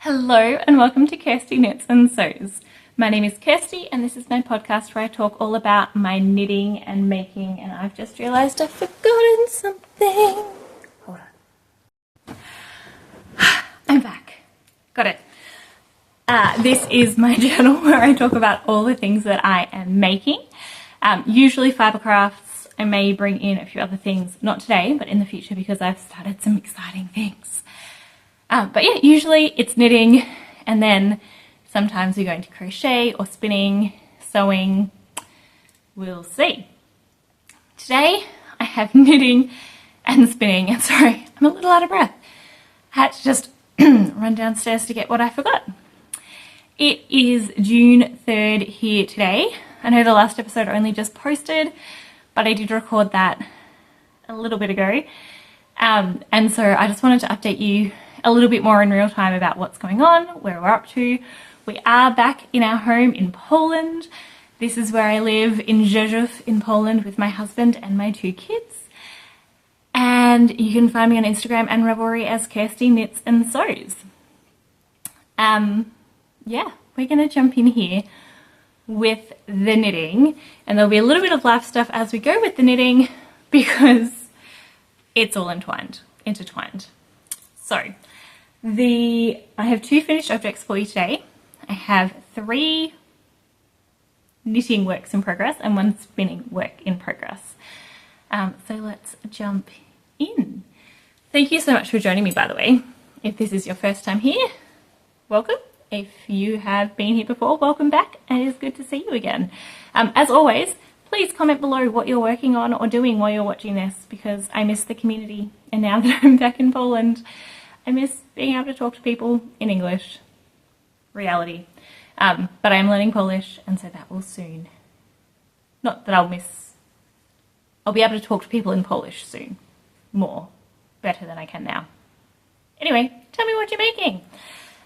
Hello and welcome to Kirsty Knits and Sews. My name is Kirsty and this is my podcast where I talk all about my knitting and making, and I've just realised I've forgotten something. Hold on. I'm back. Got it. This is my journal where I talk about all the things that I am making. Usually fibre crafts. I may bring in a few other things, not today, but in the future because I've started some exciting things. But yeah, usually it's knitting, and then sometimes we go into crochet or spinning, sewing. We'll see. Today I have knitting and spinning, and sorry, I'm a little out of breath. I had to just run downstairs to get what I forgot. It is June 3rd here today. I know the last episode only just posted, but I did record that a little bit ago. And so I just wanted to update you a little bit more in real time about what's going on, where we're up to. We are back in our home in Poland. This is where I live in Rzeszów in Poland with my husband and my 2 kids. And you can find me on Instagram and Ravelry as Kirsty Knits and Sews. Yeah, we're going to jump in here with the knitting, and there'll be a little bit of life stuff as we go with the knitting because it's all intertwined. So I have 2 finished objects for you today. I have 3 knitting works in progress and 1 spinning work in progress. So let's jump in. Thank you so much for joining me, by the way. If this is your first time here, welcome. If you have been here before, welcome back, and it's good to see you again. As always, please comment below what you're working on or doing while you're watching this, because I miss the community, and now that I'm back in Poland, I miss being able to talk to people in English. Reality. But I'm learning Polish, and so that will soon. Not that I'll be able to talk to people in Polish soon. Better than I can now. Anyway, tell me what you're making.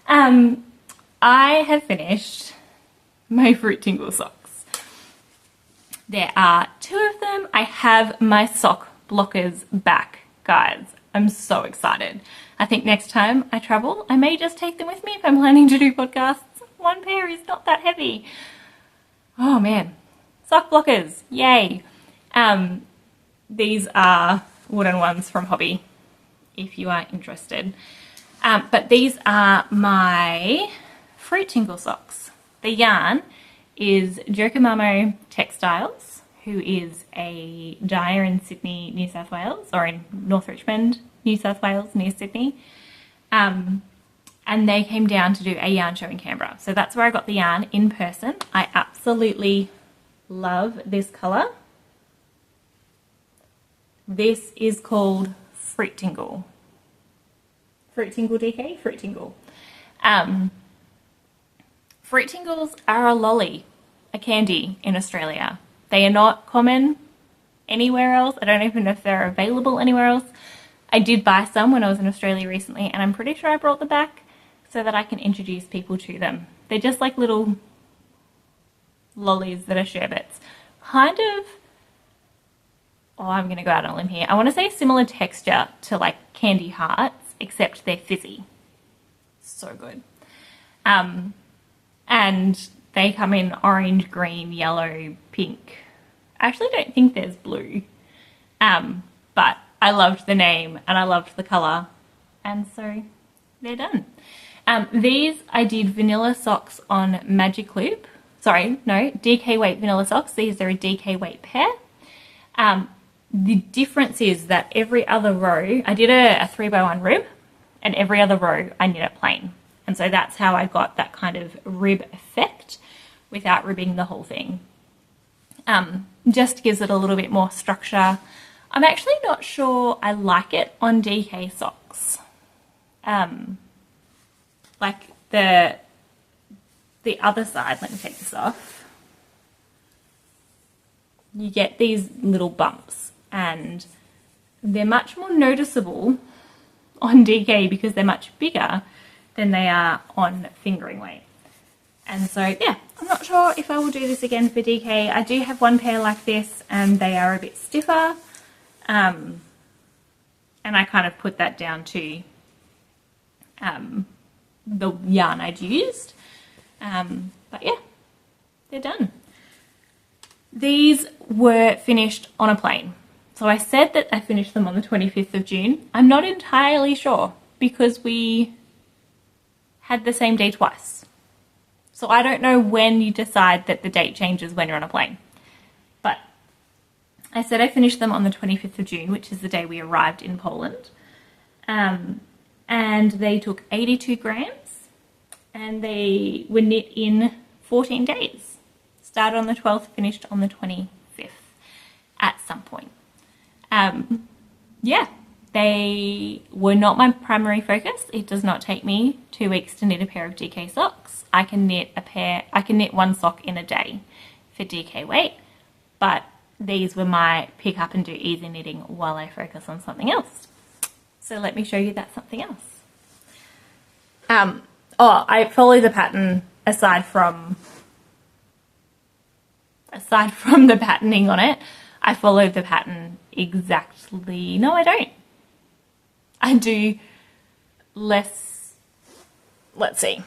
I have finished my fruit tingle socks. There are 2 of them. I have my sock blockers back, guys. I'm so excited. I think next time I travel, I may just take them with me if I'm planning to do podcasts. 1 pair is not that heavy. Oh man, sock blockers, yay. These are wooden ones from Hobby, if you are interested. But these are my fruit tingle socks. The yarn is Jokomamo Textiles, who is a dyer in Sydney, New South Wales, or in North Richmond, New South Wales, near Sydney. And they came down to do a yarn show in Canberra. So that's where I got the yarn in person. I absolutely love this colour. This is called Fruit Tingle. Fruit Tingle DK? Fruit Tingle. Fruit Tingles are a lolly, a candy in Australia. They are not common anywhere else. I don't even know if they're available anywhere else. I did buy some when I was in Australia recently, and I'm pretty sure I brought them back so that I can introduce people to them. They're just like little lollies that are sherbets. Kind of, I'm going to go out on a limb here. I want to say similar texture to like candy hearts, except they're fizzy. So good. And they come in orange, green, yellow, pink. I actually don't think there's blue. But I loved the name and I loved the colour. And so they're done. These I did vanilla socks on Magic Loop. Sorry, no, DK weight vanilla socks. These are a DK weight pair. The difference is that every other row, I did a 3x1 rib, and every other row I knit it plain. And so that's how I got that kind of rib effect without ribbing the whole thing. Just gives it a little bit more structure. I'm actually not sure I like it on DK socks. Like the other side, let me take this off. You get these little bumps, and they're much more noticeable on DK because they're much bigger than they are on fingering weight. And so yeah, I'm not sure if I will do this again for DK. I do have 1 pair like this and they are a bit stiffer. And I kind of put that down to the yarn I'd used. But yeah, they're done. These were finished on a plane. So I said that I finished them on the 25th of June. I'm not entirely sure because we had the same day twice. So I don't know when you decide that the date changes when you're on a plane. But I said I finished them on the 25th of June, which is the day we arrived in Poland. And they took 82 grams and they were knit in 14 days. Started on the 12th, finished on the 25th at some point. Yeah, they were not my primary focus. It does not take me 2 weeks to knit a pair of DK socks. I can knit one sock in a day for DK weight, but these were my pick up and do easy knitting while I focus on something else. So let me show you that something else. I follow the pattern aside from the patterning on it. I follow the pattern exactly. No, I don't. I do less. Let's see.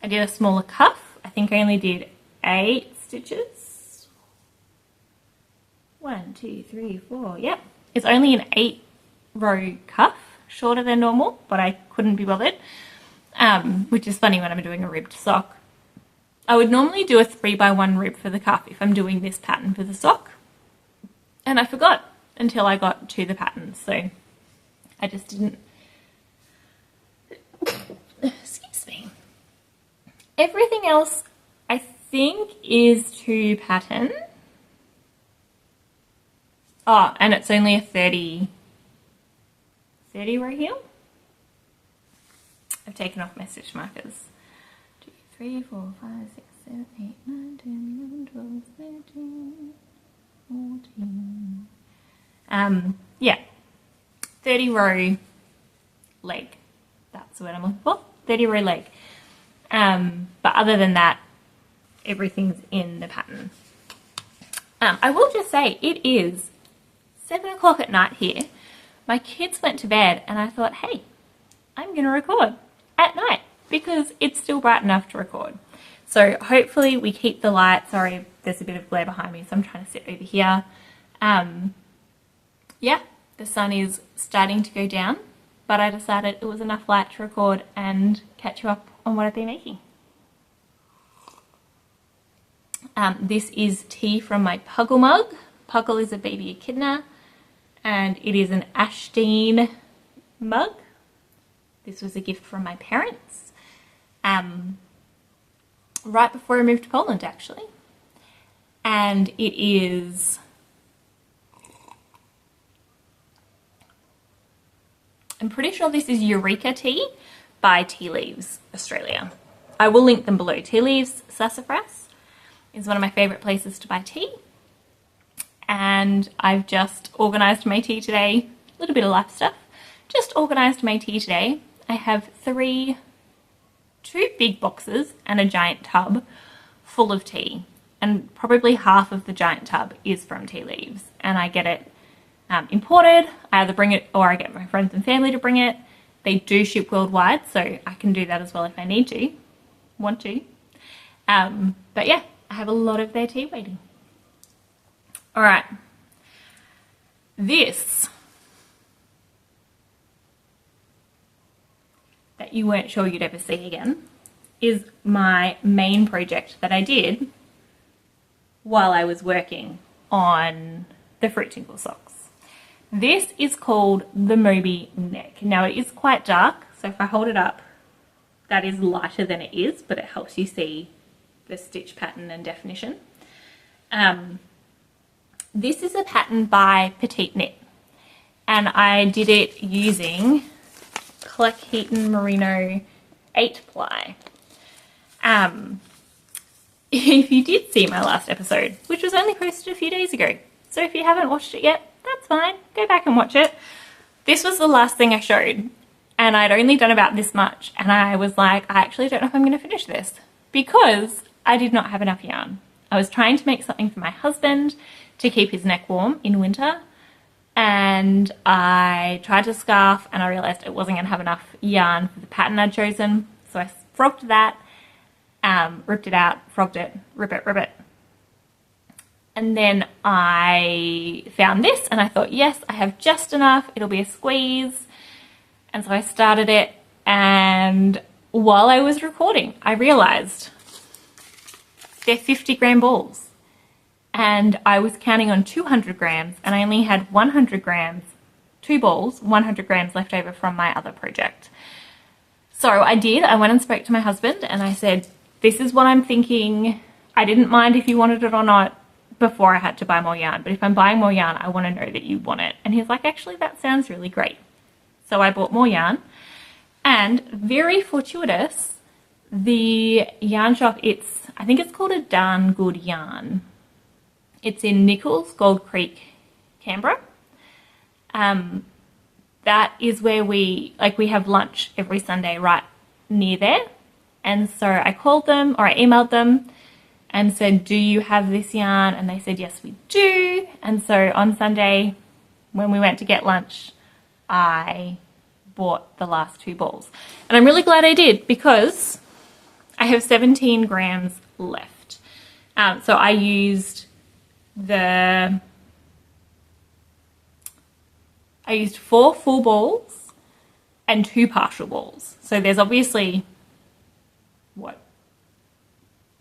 I did a smaller cuff. I think I only did 8 stitches. 1, 2, 3, 4. Yep. It's only an 8-row cuff, shorter than normal, but I couldn't be bothered, which is funny when I'm doing a ribbed sock. I would normally do a 3x1 rib for the cuff if I'm doing this pattern for the sock, and I forgot until I got to the pattern, so I just didn't. Excuse me. Everything else I think is to pattern. Oh, and it's only a 30 row heel. I've taken off my stitch markers. 2, 3, 4, 5, 6, 7, 8, 9, 10, 11, 12, 13, 14. Yeah, 30 row leg. That's the word I'm looking for. 30 row leg. But other than that, everything's in the pattern. I will just say it is 7 o'clock at night here. My kids went to bed and I thought, hey, I'm going to record at night because it's still bright enough to record. So hopefully we keep the light. Sorry, there's a bit of glare behind me, so I'm trying to sit over here. Yeah, the sun is starting to go down, but I decided it was enough light to record and catch you up on what I've been making. This is tea from my Puggle mug. Puggle is a baby echidna, and it is an Ashteen mug. This was a gift from my parents, right before I moved to Poland, actually. And it is, I'm pretty sure this is Eureka Tea by Tea Leaves Australia. I will link them below. Tea Leaves Sassafras is one of my favourite places to buy tea. And I've just organised my tea today. A little bit of life stuff. Just organised my tea today. I have 2 big boxes and a giant tub full of tea. And probably half of the giant tub is from Tea Leaves. And I get it imported. I either bring it or I get my friends and family to bring it. They do ship worldwide, so I can do that as well if I need to, want to. But yeah, I have a lot of their tea waiting. All right, this that you weren't sure you'd ever see again is my main project that I did while I was working on the Fruit Tinkle socks. This is called the Moby neck. Now it is quite dark, so if I hold it up, that is lighter than it is, but it helps you see the stitch pattern and definition. This is a pattern by Petite Knit, and I did it using Cleckheaton Merino 8-ply. If you did see my last episode, which was only posted a few days ago, so if you haven't watched it yet, that's fine, go back and watch it. This was the last thing I showed, and I'd only done about this much, and I was like, I actually don't know if I'm going to finish this, because I did not have enough yarn. I was trying to make something for my husband to keep his neck warm in winter, and I tried to scarf and I realized it wasn't going to have enough yarn for the pattern I'd chosen. So I frogged that, ripped it out, frogged it, rip it. And then I found this and I thought, yes, I have just enough. It'll be a squeeze. And so I started it, and while I was recording, I realized they're 50-gram balls. And I was counting on 200 grams and I only had 100 grams, 2 balls, 100 grams left over from my other project. So I went and spoke to my husband and I said, this is what I'm thinking. I didn't mind if you wanted it or not before I had to buy more yarn, but if I'm buying more yarn, I want to know that you want it. And he's like, actually, that sounds really great. So I bought more yarn, and very fortuitous, the yarn shop, I think it's called a Darn Good Yarn. It's in Nichols, Gold Creek, Canberra. That is where we have lunch every Sunday right near there. And so I called them, or I emailed them and said, do you have this yarn? And they said, yes, we do. And so on Sunday, when we went to get lunch, I bought the last 2 balls. And I'm really glad I did, because I have 17 grams left. So I used 4 full balls and 2 partial balls. So there's obviously,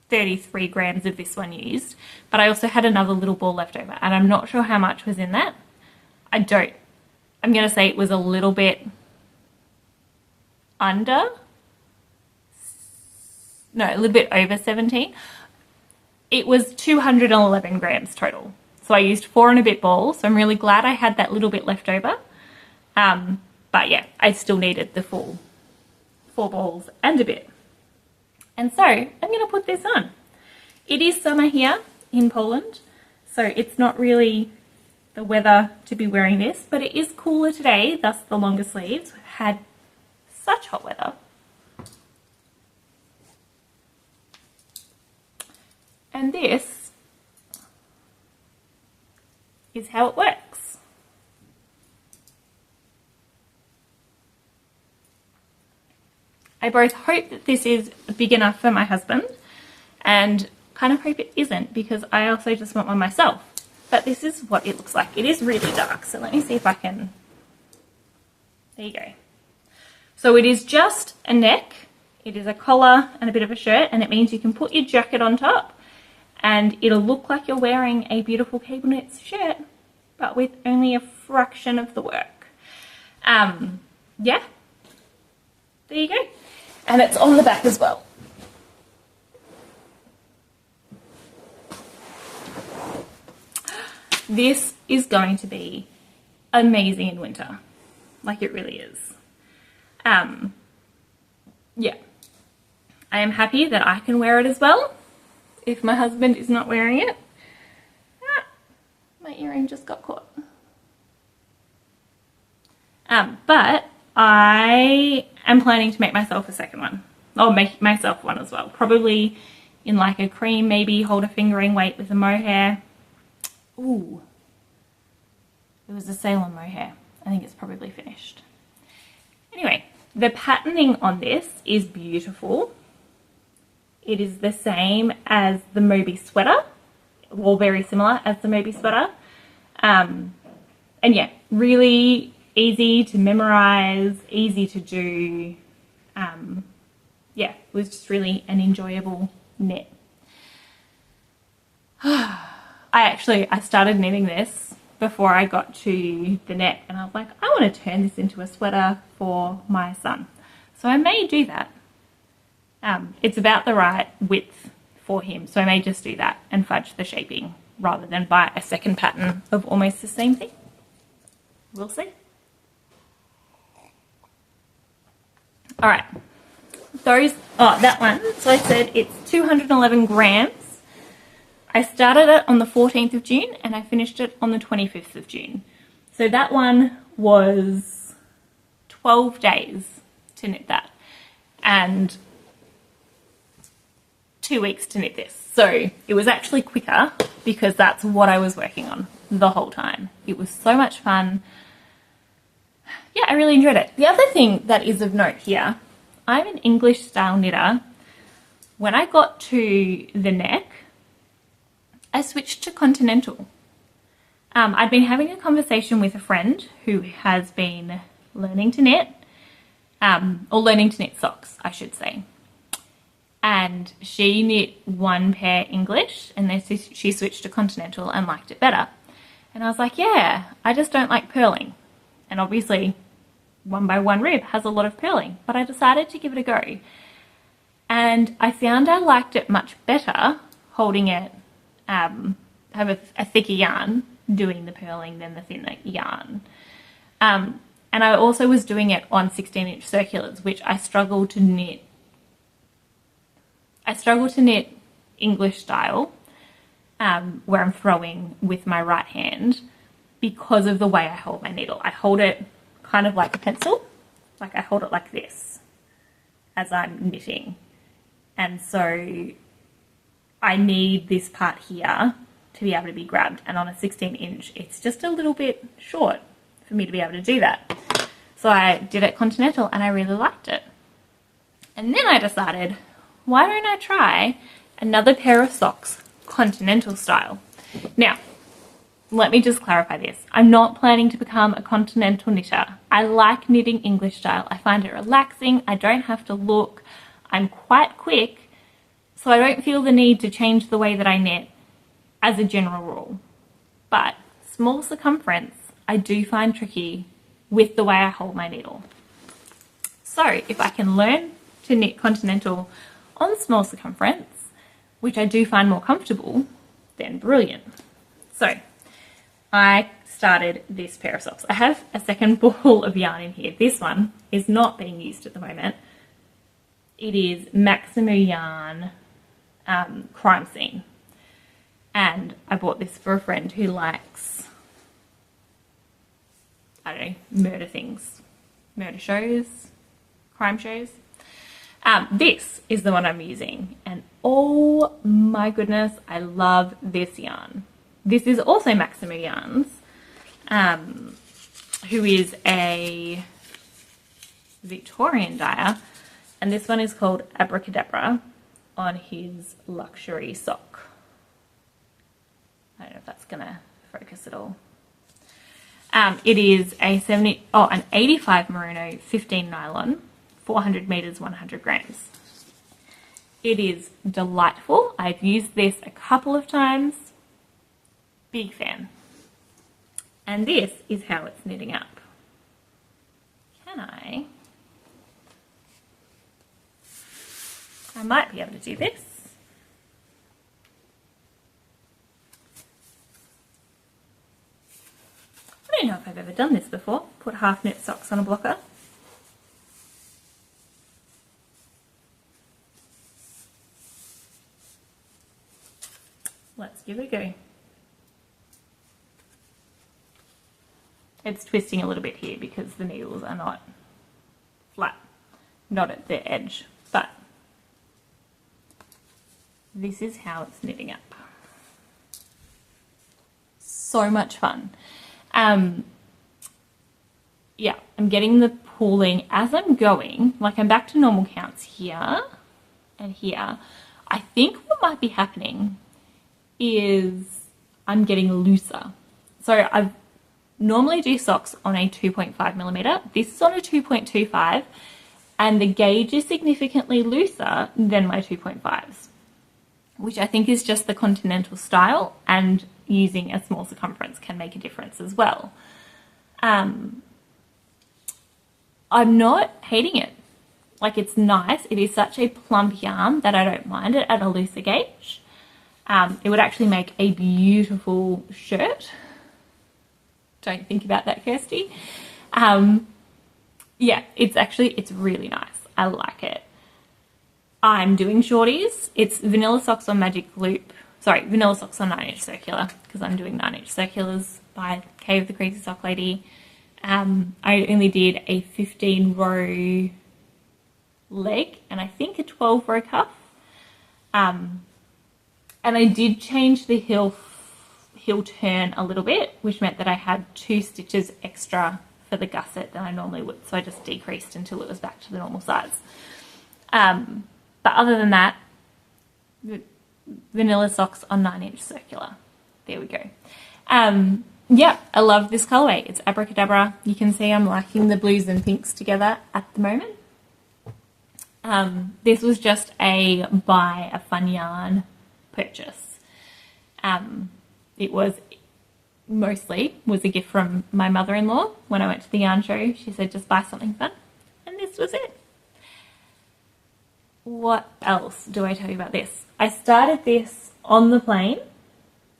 33 grams of this one used, but I also had another little ball left over, and I'm not sure how much was in that. I'm going to say it was a little bit a little bit over 17. It was 211 grams total. So I used 4 and a bit balls. So I'm really glad I had that little bit left over. But yeah, I still needed the full 4 balls and a bit. And so I'm going to put this on. It is summer here in Poland, so it's not really the weather to be wearing this, but it is cooler today, thus the longer sleeves. We've had such hot weather. And this is how it works. I both hope that this is big enough for my husband and kind of hope it isn't, because I also just want one myself. But this is what it looks like. It is really dark, so let me see if I can... There you go. So it is just a neck, it is a collar and a bit of a shirt, and it means you can put your jacket on top and it'll look like you're wearing a beautiful cable knit shirt, but with only a fraction of the work. Yeah, there you go. And it's on the back as well. This is going to be amazing in winter. Like, it really is. Yeah. I am happy that I can wear it as well, if my husband is not wearing it. Ah, my earring just got caught. But I am planning to make myself a second one. I'll make myself one as well. Probably in like a cream, maybe hold a fingering weight with a mohair. Ooh. There was a sale on mohair. I think it's probably finished. Anyway, the patterning on this is beautiful. It is the same as the Moby sweater, or very similar as the Moby sweater. And yeah, really easy to memorize, easy to do. Yeah, it was just really an enjoyable knit. I started knitting this before I got to the net, and I was like, I want to turn this into a sweater for my son. So I may do that. It's about the right width for him, so I may just do that and fudge the shaping rather than buy a second pattern of almost the same thing. We'll see. All right, that one, so I said it's 211 grams. I started it on the 14th of June and I finished it on the 25th of June. So that one was 12 days to knit that and 2 weeks to knit this. So it was actually quicker because that's what I was working on. the whole time. It was so much fun. Yeah, I really enjoyed it. The other thing that is of note here, I'm an English style knitter. When I got to the neck, I switched to continental. I'd been having a conversation with a friend who has been learning to knit, or learning to knit socks, I should say. And she knit one pair English and then she switched to continental and liked it better. And I was like, yeah, I just don't like purling. And obviously 1x1 rib has a lot of purling, but I decided to give it a go. And I found I liked it much better holding it, have a thicker yarn, doing the purling than the thinner yarn. And I also was doing it on 16-inch circulars, which I struggle to knit. I struggle to knit English style, where I'm throwing with my right hand because of the way I hold my needle. I hold it kind of like a pencil, like I hold it like this as I'm knitting. And so I need this part here to be able to be grabbed. And on a 16-inch, it's just a little bit short for me to be able to do that. So I did it continental and I really liked it. And then I decided, why don't I try another pair of socks, continental style? Now, let me just clarify this. I'm not planning to become a continental knitter. I like knitting English style. I find it relaxing. I don't have to look. I'm quite quick, so I don't feel the need to change the way that I knit as a general rule. But small circumference, I do find tricky with the way I hold my needle. So if I can learn to knit continental on small circumference, which I do find more comfortable, then brilliant. So I started this pair of socks. I have a second ball of yarn in here. This one is not being used at the moment. It is Maximu yarn crime scene. And I bought this for a friend who likes, I don't know, murder things, murder shows, crime shows. This is the one I'm using, and oh my goodness, I love this yarn. This is also Maximu Yarns, who is a Victorian dyer, and this one is called Abracadabra on his luxury sock. I don't know if that's gonna focus at all. It is an 85 merino, 15 nylon, 400 meters, 100 grams. It is delightful. I've used this a couple of times. Big fan. And this is how it's knitting up. Can I might be able to do this. I don't know if I've ever done this before. Put half knit socks on a blocker. Let's give it a go. It's twisting a little bit here because the needles are not flat, not at the edge, but this is how it's knitting up. So much fun. Yeah, I'm getting the pulling as I'm going, like I'm back to normal counts here and here. I think what might be happening is I'm getting looser. So I normally do socks on a 2.5 millimeter. This is on a 2.25 and the gauge is significantly looser than my 2.5s, which I think is just the continental style, and using a small circumference can make a difference as well. I'm not hating it. Like, it's nice. It is such a plump yarn that I don't mind it at a looser gauge. It would actually make a beautiful shirt. Don't think about that, Kirsty. Yeah, it's really nice. I like it. I'm doing shorties. It's vanilla socks on magic loop. Sorry, vanilla socks on 9-inch circular, because I'm doing 9-inch circulars by Cave the Crazy Sock Lady. I only did a 15 row leg and I think a 12 row cuff. And I did change the heel heel turn a little bit, which meant that I had 2 stitches extra for the gusset than I normally would. So I just decreased until it was back to the normal size. But other than that, vanilla socks on 9-inch circular. There we go. Yeah, I love this colorway. It's Abracadabra. You can see I'm liking the blues and pinks together at the moment. This was just a buy a fun yarn purchase. It was a gift from my mother-in-law when I went to the yarn show. She said just buy something fun, and this was it. What else do I tell you about this? I started this on the plane.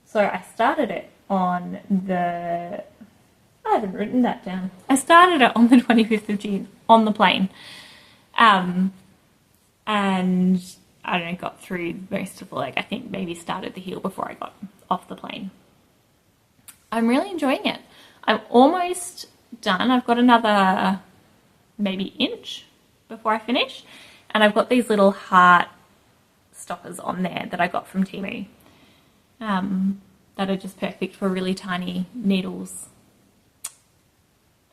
So I started it on I haven't written that down. I started it on the 25th of June on the plane. And I don't know, got through most of the leg. I think maybe started the heel before I got off the plane. I'm really enjoying it. I'm almost done. I've got another maybe inch before I finish. And I've got these little heart stoppers on there that I got from Temu. That are just perfect for really tiny needles.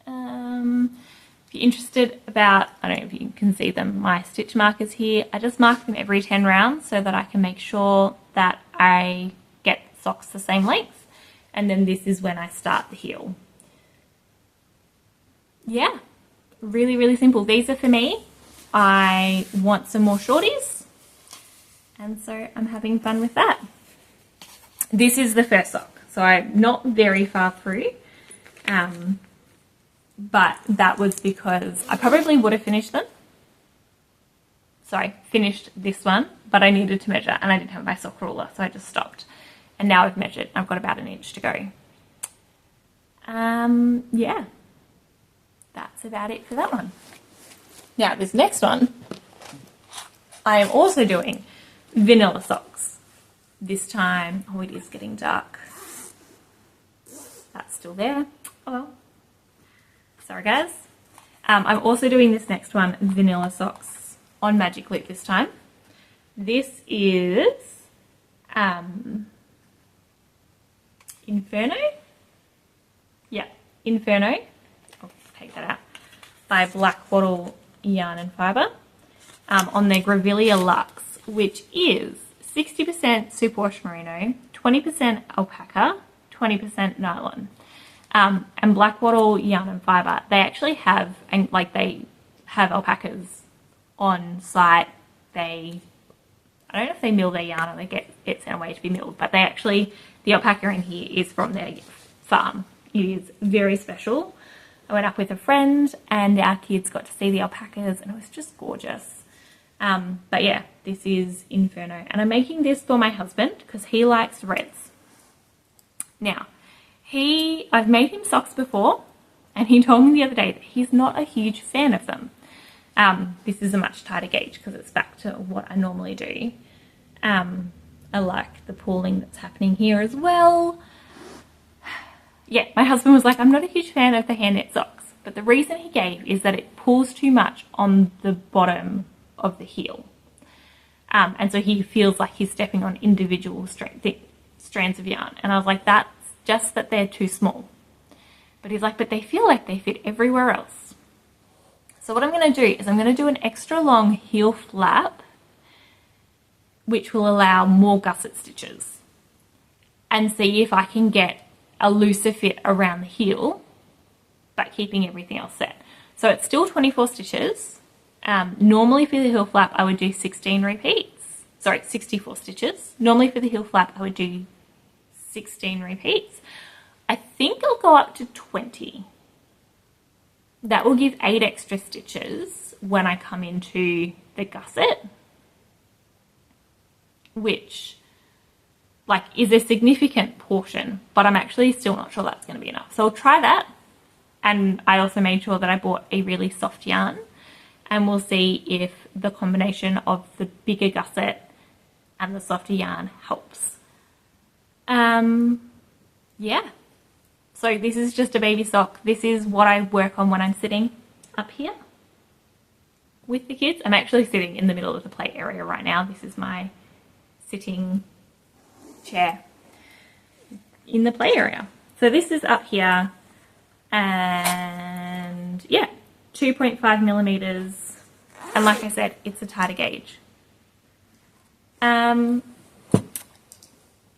If you're interested about, I don't know if you can see them, my stitch markers here, I just mark them every 10 rounds so that I can make sure that I get socks the same length. And then this is when I start the heel. Yeah, really, really simple. These are for me. I want some more shorties. And so I'm having fun with that. This is the first sock, so I'm not very far through, but that was because I probably would have finished them. Sorry, finished this one, but I needed to measure and I didn't have my sock ruler, so I just stopped. And now I've measured, I've got about an inch to go. Yeah, that's about it for that one. Now this next one, I am also doing vanilla socks. This time, oh, it is getting dark. That's still there. Oh well. Sorry, guys. I'm also doing this next one, vanilla socks, on magic loop this time. This is Inferno. Yeah, Inferno. I'll take that out. By Black Wattle Yarn and Fibre. On their Grevillea Luxe, which is 60% superwash merino, 20% alpaca, 20% nylon. And Black Wattle Yarn and Fibre, they actually have, and like they have alpacas on site. I don't know if they mill their yarn or they get it sent away to be milled, but they actually, the alpaca in here is from their farm. It is very special. I went up with a friend and our kids got to see the alpacas and it was just gorgeous. But yeah, this is Inferno. And I'm making this for my husband because he likes reds. Now, I've made him socks before and he told me the other day that he's not a huge fan of them. This is a much tighter gauge because it's back to what I normally do. I like the pooling that's happening here as well. Yeah, my husband was like, I'm not a huge fan of the hand knit socks, but the reason he gave is that it pulls too much on the bottom of the heel. And so he feels like he's stepping on individual strands of yarn. And I was like, that's just that they're too small. But he's like, but they feel like they fit everywhere else. So what I'm going to do is I'm going to do an extra long heel flap, which will allow more gusset stitches, and see if I can get a looser fit around the heel, but keeping everything else set. So it's still 24 stitches. Normally for the heel flap, I would do 16 repeats. Sorry, 64 stitches. Normally for the heel flap, I would do 16 repeats. I think I'll go up to 20. That will give 8 extra stitches when I come into the gusset, which like is a significant portion, but I'm actually still not sure that's going to be enough. So I'll try that. And I also made sure that I bought a really soft yarn, and we'll see if the combination of the bigger gusset and the softer yarn helps. Yeah. So this is just a baby sock. This is what I work on when I'm sitting up here with the kids. I'm actually sitting in the middle of the play area right now. This is my sitting chair. in the play area. So this is up here, and yeah, 2.5 millimeters, and like I said, it's a tighter gauge. Oh,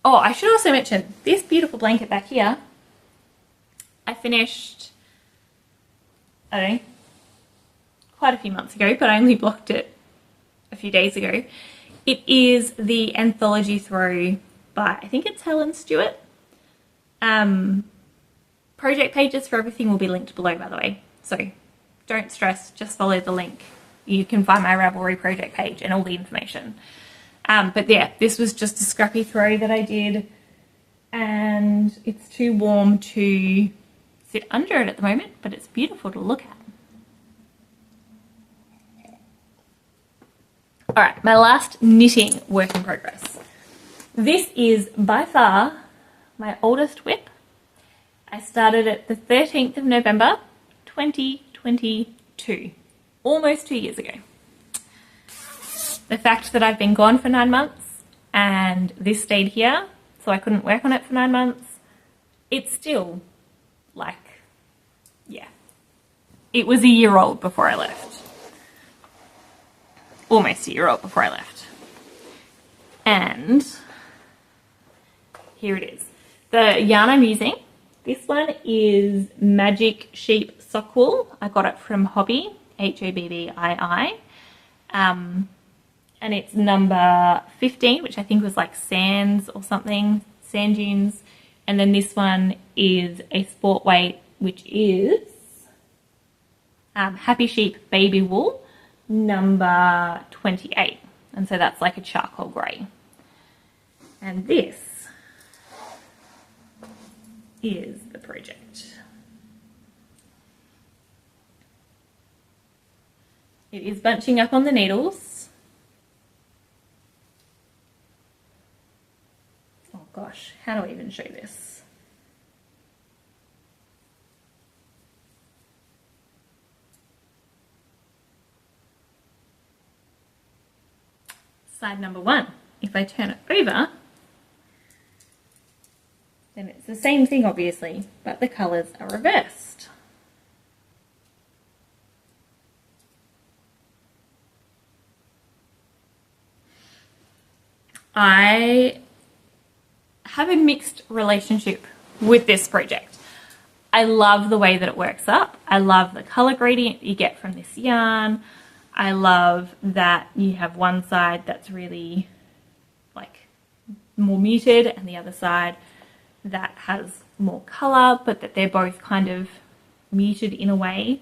I should also mention this beautiful blanket back here. I finished, I don't know, quite a few months ago, but I only blocked it a few days ago. It is the Anthology Throw by, I think it's Helen Stewart. Project pages for everything will be linked below, by the way. So don't stress, just follow the link. You can find my Ravelry project page and all the information. But yeah, this was just a scrappy throw that I did, and it's too warm to sit under it at the moment, but it's beautiful to look at. All right, my last knitting work in progress. This is by far my oldest whip. I started it the 13th of November, 2022, almost 2 years ago. The fact that I've been gone for 9 months and this stayed here, so I couldn't work on it for 9 months, it's still like, yeah, it was a year old before I left. Almost a year old before I left. And here it is. The yarn I'm using, this one is Magic Sheep Sock Wool. I got it from Hobby, Hobbii. And it's number 15, which I think was like Sands or something, Sand Dunes. And then this one is a sport weight, which is Happy Sheep Baby Wool, number 28. And so that's like a charcoal grey. And this is the project. It is bunching up on the needles. Oh gosh, how do I even show this? Side number 1. If I turn it over, then it's the same thing obviously, but the colours are reversed. I have a mixed relationship with this project. I love the way that it works up. I love the colour gradient you get from this yarn. I love that you have one side that's really like more muted and the other side that has more colour, but that they're both kind of muted in a way.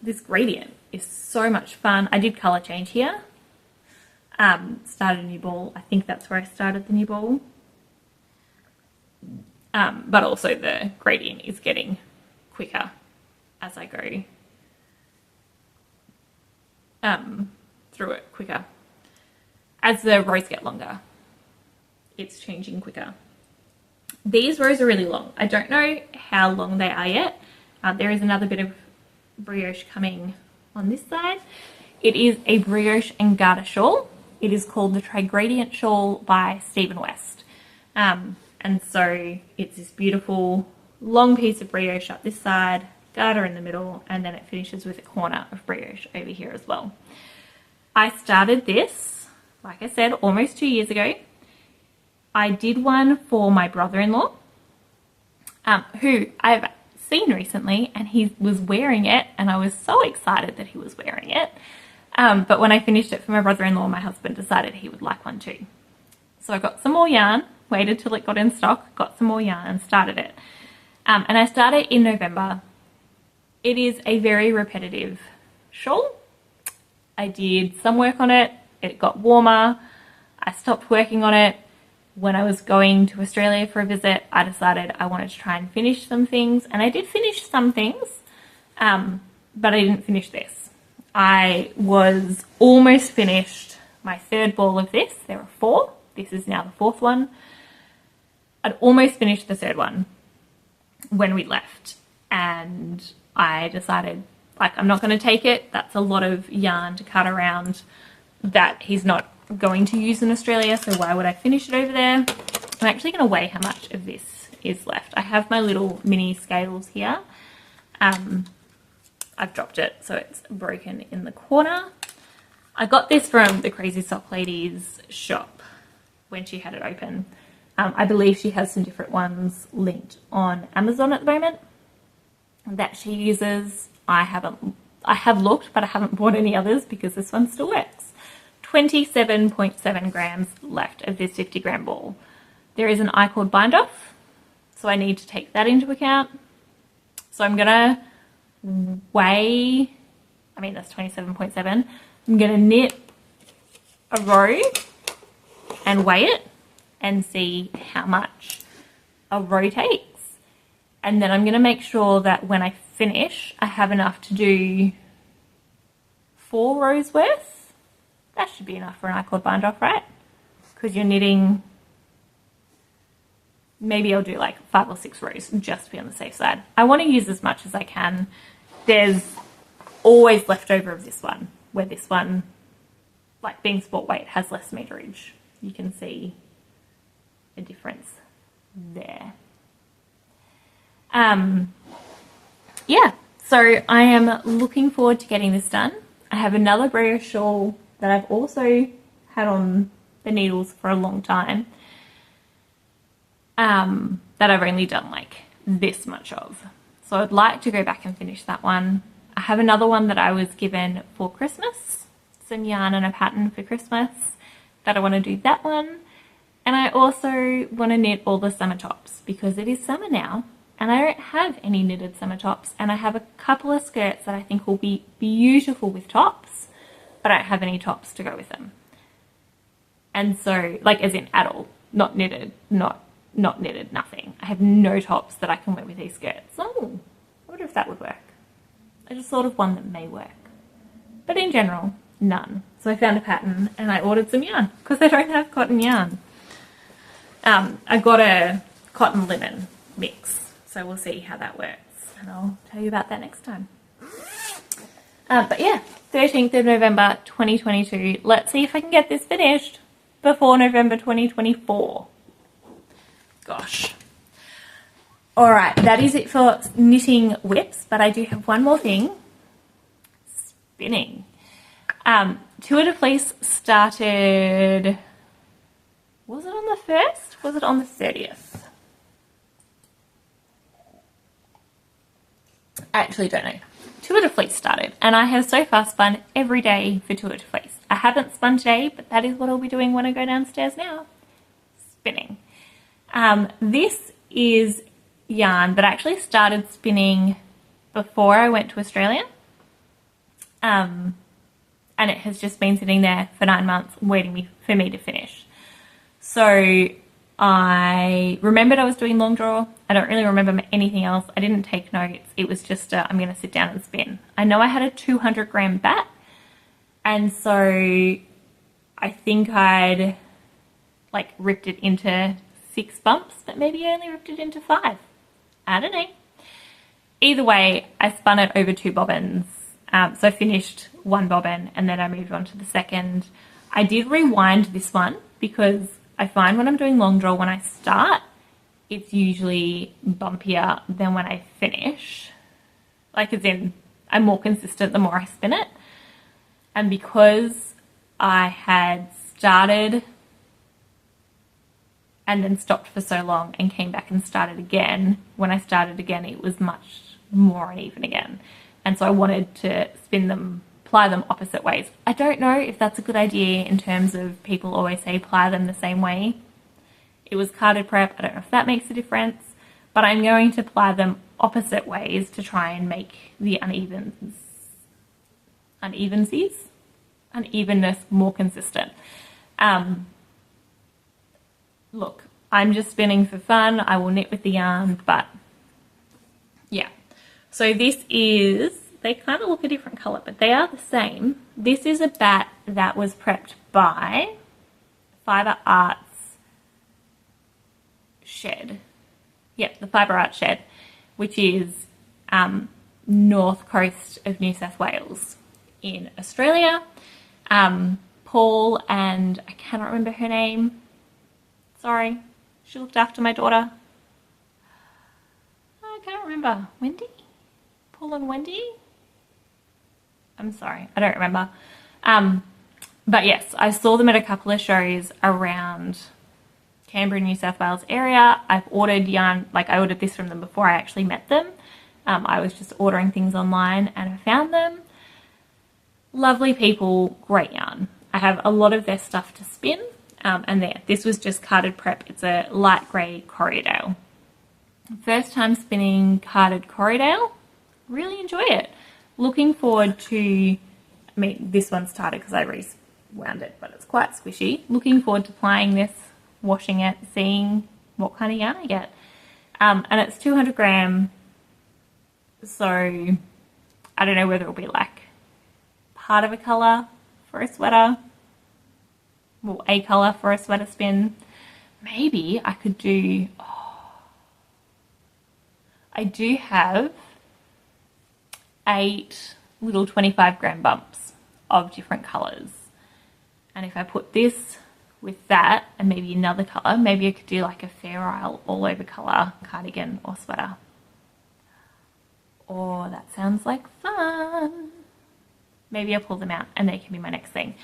This gradient is so much fun. I did colour change here. Started a new ball. I think that's where I started the new ball. But also the gradient is getting quicker as I go through it quicker. As the rows get longer, it's changing quicker. These rows are really long. I don't know how long they are yet. There is another bit of brioche coming on this side. It is a brioche and garter shawl. It is called the Trigradient Shawl by Stephen West. And so it's this beautiful long piece of brioche up this side, garter in the middle, and then it finishes with a corner of brioche over here as well. I started this, like I said, almost 2 years ago. I did one for my brother-in-law, who I've seen recently, and he was wearing it, and I was so excited that he was wearing it. But when I finished it for my brother-in-law, my husband decided he would like one too. So I got some more yarn, waited till it got in stock, got some more yarn and started it. And I started in November. It is a very repetitive shawl. I did some work on it. It got warmer. I stopped working on it. When I was going to Australia for a visit, I decided I wanted to try and finish some things. And I did finish some things, but I didn't finish this. I was almost finished my third ball of this. There are 4. This is now the 4th one. I'd almost finished the 3rd one when we left. And I decided, I'm not going to take it. That's a lot of yarn to cut around that he's not going to use in Australia, so why would I finish it over there? I'm actually going to weigh how much of this is left. I have my little mini scales here. I've dropped it, so it's broken in the corner. I got this from the Crazy Sock Lady's shop when she had it open. I believe she has some different ones linked on Amazon at the moment that she uses. I have looked, but I haven't bought any others because this one still works. 27.7 grams left of this 50 gram ball. There is an I-cord bind off, so I need to take that into account. So I'm gonna weigh, I mean that's 27.7. I'm gonna knit a row and weigh it and see how much a row takes. And then I'm gonna make sure that when I finish, I have enough to do 4 rows worth. That should be enough for an I-cord bind off, right? Because you're knitting, maybe I'll do like 5 or 6 rows just to be on the safe side. I want to use as much as I can. There's always leftover of this one, where this one, like being sport weight, has less meterage. You can see the difference there. Yeah, so I am looking forward to getting this done. I have another Brea shawl that I've also had on the needles for a long time, that I've only done like this much of. So I'd like to go back and finish that one. I have another one that I was given for Christmas, some yarn and a pattern for Christmas, that I want to do that one. And I also want to knit all the summer tops because it is summer now and I don't have any knitted summer tops, and I have a couple of skirts that I think will be beautiful with tops, but I don't have any tops to go with them. And so, like as in at all, not knitted, not knitted, nothing. I have no tops that I can wear with these skirts. Oh, I wonder if that would work. I just thought of one that may work. But in general, none. So I found a pattern and I ordered some yarn because I don't have cotton yarn. I got a cotton linen mix, so we'll see how that works. And I'll tell you about that next time. But yeah, 13th of November 2022. Let's see if I can get this finished before November 2024. Gosh. All right, that is it for knitting whips, but I do have one more thing. Spinning. Tour de Fleece started, was it on the 1st? Was it on the 30th? I actually don't know. Tour de Fleece started, and I have so far spun every day for Tour de Fleece. I haven't spun today, but that is what I'll be doing when I go downstairs now. Spinning. This is yarn that I actually started spinning before I went to Australia. And it has just been sitting there for 9 months waiting for me to finish. So I remembered I was doing long draw. I don't really remember anything else. I didn't take notes. It was just I'm going to sit down and spin. I know I had a 200 gram bat, and so I think I'd like ripped it into 6 bumps, but maybe I only ripped it into 5. I don't know. Either way, I spun it over 2 bobbins. So I finished 1 bobbin and then I moved on to the second. I did rewind this one because I find when I'm doing long draw, when I start, it's usually bumpier than when I finish. Like as in, I'm more consistent the more I spin it. And because I had started and then stopped for so long and came back and started again, when I started again, it was much more uneven again. And so I wanted to ply them opposite ways. I don't know if that's a good idea in terms of people always say ply them the same way. It was carded prep. I don't know if that makes a difference, but I'm going to ply them opposite ways to try and make the unevenness more consistent. Look, I'm just spinning for fun. I will knit with the yarn, but yeah. So this is, they kind of look a different color, but they are the same. This is a bat that was prepped by Fibre Arts Shed. Yep, the Fibre Arts Shed, which is north coast of New South Wales in Australia. Paul and I cannot remember her name. Sorry. She looked after my daughter. I can't remember. Wendy? Paul and Wendy? I'm sorry, I don't remember. But yes, I saw them at a couple of shows around Canberra, New South Wales area. I've ordered yarn, like I ordered this from them before I actually met them. I was just ordering things online and I found them. Lovely people, great yarn. I have a lot of their stuff to spin. And this was just carded prep. It's a light grey Corriedale. First time spinning carded Corriedale. Really enjoy it. Looking forward to, I mean, this one's tighter because I rewound it, but it's quite squishy. Looking forward to plying this, washing it, seeing what kind of yarn I get. And it's 200 gram, so I don't know whether it'll be like part of a colour for a sweater, well, a colour for a sweater spin. Maybe I could do, I do have 8 little 25 gram bumps of different colours. And if I put this with that and maybe another colour, maybe I could do like a Fair Isle all over colour cardigan or sweater. Oh, that sounds like fun. Maybe I'll pull them out and they can be my next thing.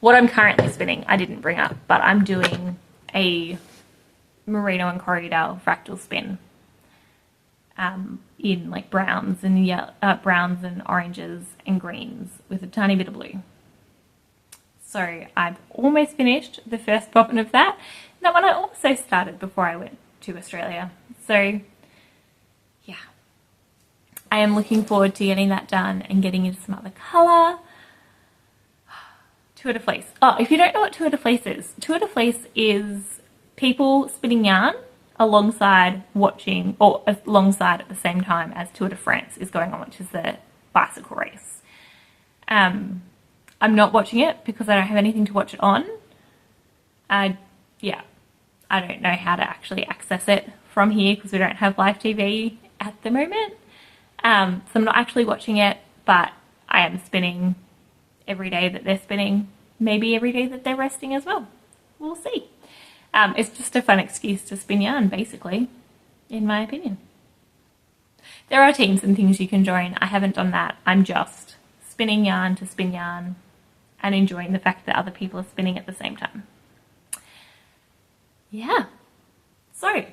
What I'm currently spinning, I didn't bring up, but I'm doing a Merino and Corriedale fractal spin in like browns and oranges and greens with a tiny bit of blue. So I've almost finished the first bobbin of that. That one I also started before I went to Australia. So yeah, I am looking forward to getting that done and getting into some other colour. Tour de Fleece. Oh, if you don't know what Tour de Fleece is people spinning yarn alongside watching, or alongside at the same time as Tour de France is going on, which is the bicycle race. I'm not watching it because I don't have anything to watch it on. I don't know how to actually access it from here because we don't have live TV at the moment. So I'm not actually watching it, but I am spinning every day that they're spinning, maybe every day that they're resting as well. We'll see. It's just a fun excuse to spin yarn, basically, in my opinion. There are teams and things you can join. I haven't done that. I'm just spinning yarn to spin yarn and enjoying the fact that other people are spinning at the same time. Yeah. So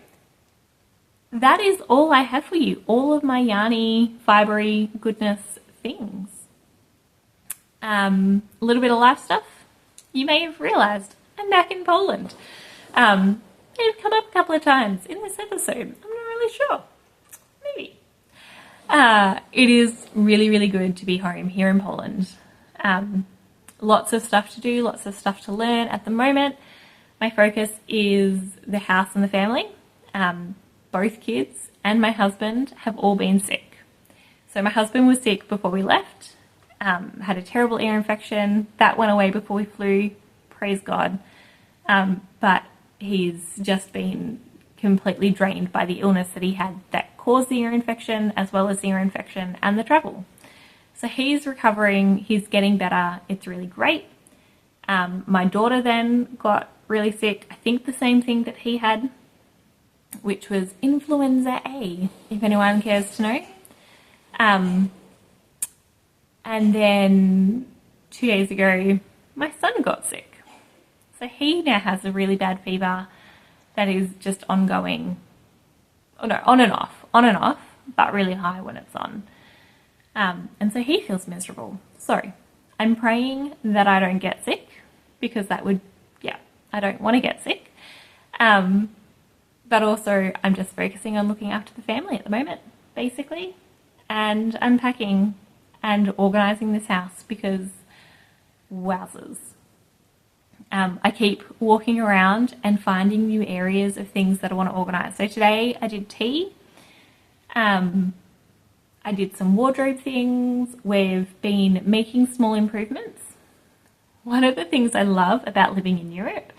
that is all I have for you. All of my yarny, fibery goodness things. A little bit of life stuff. You may have realised I'm back in Poland. It's come up a couple of times in this episode. I'm not really sure. Maybe. It is really, really good to be home here in Poland. Lots of stuff to do, lots of stuff to learn. At the moment, my focus is the house and the family. Both kids and my husband have all been sick. So my husband was sick before we left. Had a terrible ear infection. That went away before we flew. Praise God. But he's just been completely drained by the illness that he had that caused the ear infection, as well as the ear infection and the travel. So he's recovering. He's getting better. It's really great. My daughter then got really sick. I think the same thing that he had, which was influenza A, if anyone cares to know. And then 2 days ago, my son got sick. So he now has a really bad fever that is just ongoing. Oh no, on and off, but really high when it's on. And so he feels miserable. So I'm praying that I don't get sick because that would, I don't want to get sick. But also I'm just focusing on looking after the family at the moment, basically, and unpacking and organising this house because wowzers. I keep walking around and finding new areas of things that I want to organise. So today I did tea. I did some wardrobe things. We've been making small improvements. One of the things I love about living in Europe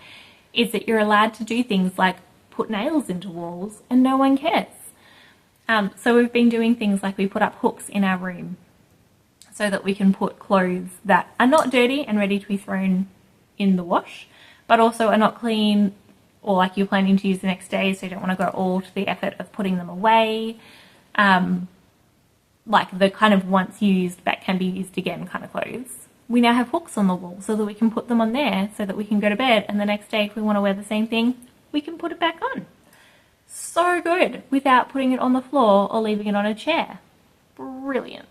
is that you're allowed to do things like put nails into walls and no one cares. So we've been doing things like we put up hooks in our room so that we can put clothes that are not dirty and ready to be thrown in the wash, but also are not clean or like you're planning to use the next day, so you don't want to go all to the effort of putting them away. Like the kind of once used but can be used again kind of clothes. We now have hooks on the wall so that we can put them on there so that we can go to bed, and the next day if we want to wear the same thing, we can put it back on. So good, without putting it on the floor or leaving it on a chair. Brilliant.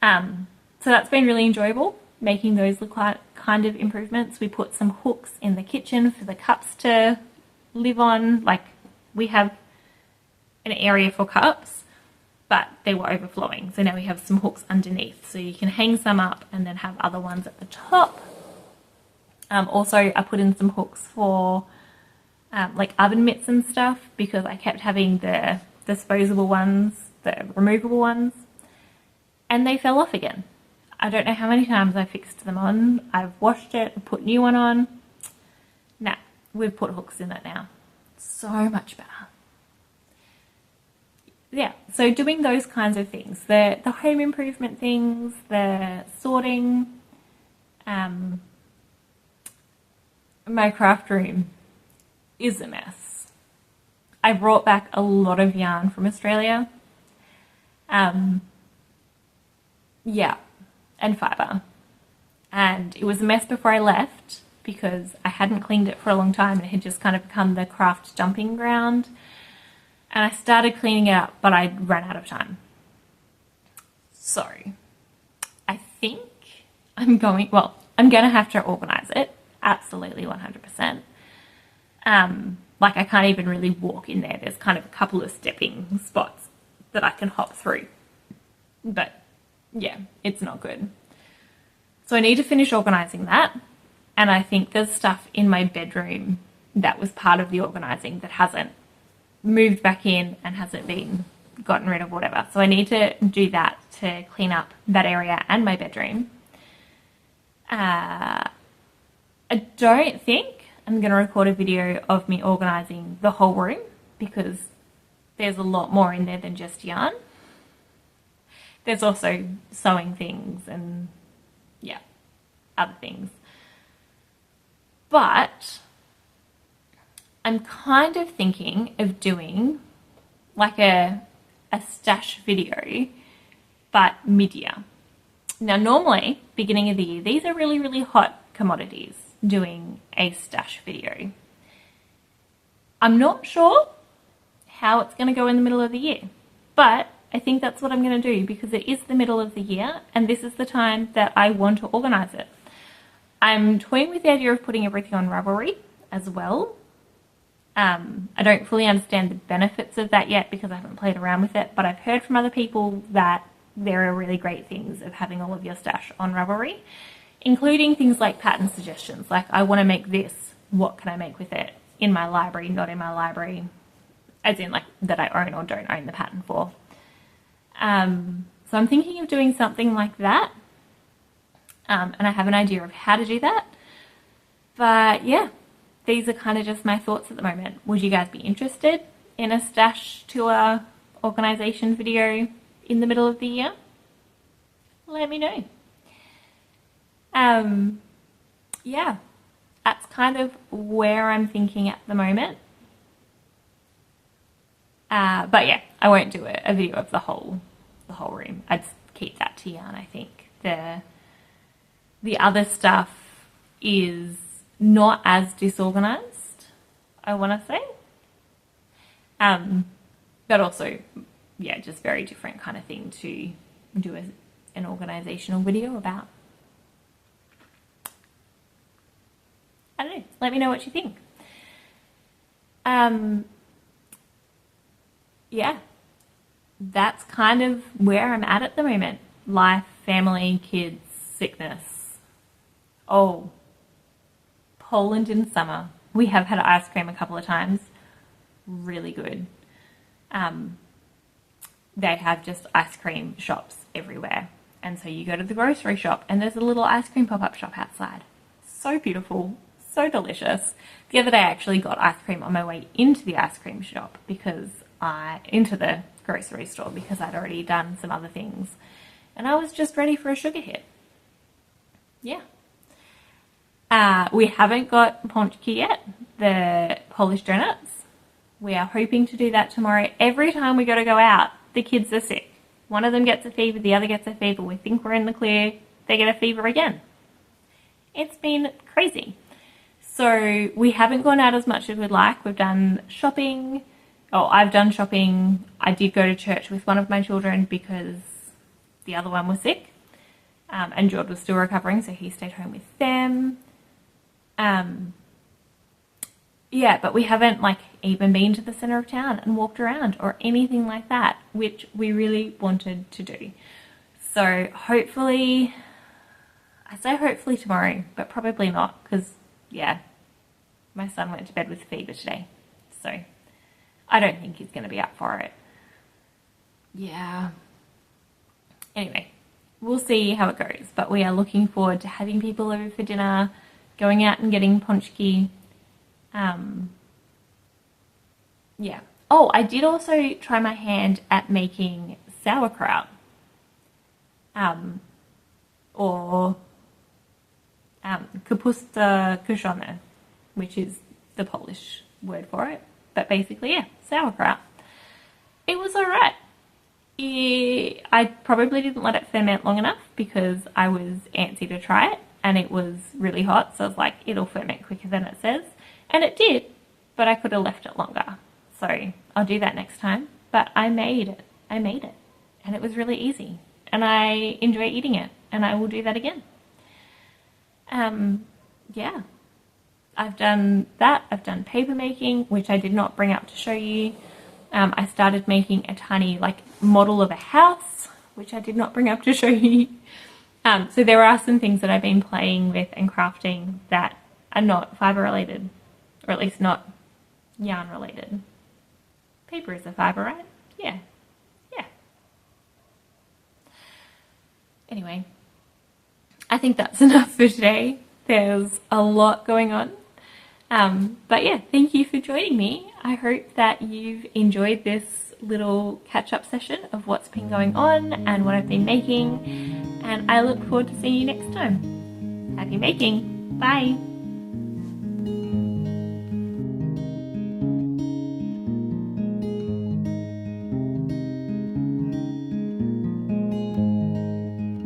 So that's been really enjoyable, making those kind of improvements. We put some hooks in the kitchen for the cups to live on. Like we have an area for cups, but they were overflowing. So now we have some hooks underneath. So you can hang some up and then have other ones at the top. Also, I put in some hooks for like oven mitts and stuff, because I kept having the disposable ones, the removable ones, and they fell off again. I don't know how many times I fixed them on. I've washed it, put new one on. Nah, we've put hooks in it now. So much better. Yeah, so doing those kinds of things, the home improvement things, the sorting, my craft room is a mess. I brought back a lot of yarn from Australia. Yeah, and fibre. And it was a mess before I left because I hadn't cleaned it for a long time and it had just kind of become the craft dumping ground. And I started cleaning it up, but I ran out of time. So I think I'm going to have to organize it. Absolutely 100%. Like I can't even really walk in there. There's kind of a couple of stepping spots that I can hop through. But yeah, it's not good. So I need to finish organizing that. And I think there's stuff in my bedroom that was part of the organizing that hasn't moved back in and hasn't been gotten rid of, whatever. So I need to do that to clean up that area and my bedroom. I don't think I'm going to record a video of me organizing the whole room because there's a lot more in there than just yarn. There's also sewing things and yeah, other things. But I'm kind of thinking of doing like a stash video, but mid-year. Now, normally, beginning of the year, these are really, really hot commodities, doing a stash video. I'm not sure how it's going to go in the middle of the year, but I think that's what I'm going to do because it is the middle of the year and this is the time that I want to organize it. I'm toying with the idea of putting everything on Ravelry as well. I don't fully understand the benefits of that yet because I haven't played around with it, but I've heard from other people that there are really great things of having all of your stash on Ravelry, including things like pattern suggestions. Like, I want to make this, what can I make with it in my library, not in my library, as in like that I own or don't own the pattern for. So I'm thinking of doing something like that. And I have an idea of how to do that. But yeah, these are kind of just my thoughts at the moment. Would you guys be interested in a stash tour organization video in the middle of the year? Let me know. Yeah, that's kind of where I'm thinking at the moment. But yeah, I won't do a video of the whole room. I'd keep that to yarn, I think. The other stuff is not as disorganized, I want to say. But also, yeah, just very different kind of thing to do an organizational video about. I don't know. Let me know what you think. Yeah, that's kind of where I'm at the moment. Life, family, kids, sickness. Oh, Poland in summer. We have had ice cream a couple of times. Really good. They have just ice cream shops everywhere. And so you go to the grocery shop and there's a little ice cream pop-up shop outside. So beautiful, so delicious. The other day I actually got ice cream on my way into the ice cream shop into the grocery store because I'd already done some other things. And I was just ready for a sugar hit. Yeah. We haven't got Ponchki yet. The polished donuts. We are hoping to do that tomorrow. Every time we got to go out, the kids are sick. One of them gets a fever, the other gets a fever. We think we're in the clear, they get a fever again. It's been crazy. So we haven't gone out as much as we'd like. We've done shopping. Oh, I've done shopping. I did go to church with one of my children because the other one was sick. And George was still recovering, so he stayed home with them. Yeah, but we haven't like even been to the center of town and walked around or anything like that, which we really wanted to do. So hopefully, I say hopefully tomorrow, but probably not, because yeah, my son went to bed with fever today, so I don't think he's going to be up for it. Yeah. Anyway, we'll see how it goes, but we are looking forward to having people over for dinner, going out and getting ponchki. Yeah. Oh, I did also try my hand at making sauerkraut. Or kapusta kuszone, which is the Polish word for it. But basically, yeah, sauerkraut. It was alright. I probably didn't let it ferment long enough because I was antsy to try it and it was really hot. So I was like, it'll ferment quicker than it says. And it did, but I could have left it longer. So I'll do that next time. But I made it. And it was really easy. And I enjoy eating it. And I will do that again. Yeah. I've done that. I've done paper making, which I did not bring up to show you. I started making a tiny like model of a house, which I did not bring up to show you. So there are some things that I've been playing with and crafting that are not fibre related, or at least not yarn related. Paper is a fibre, right? Yeah. Anyway, I think that's enough for today. There's a lot going on. But yeah, thank you for joining me. I hope that you've enjoyed this little catch-up session of what's been going on and what I've been making. And I look forward to seeing you next time. Happy making. Bye.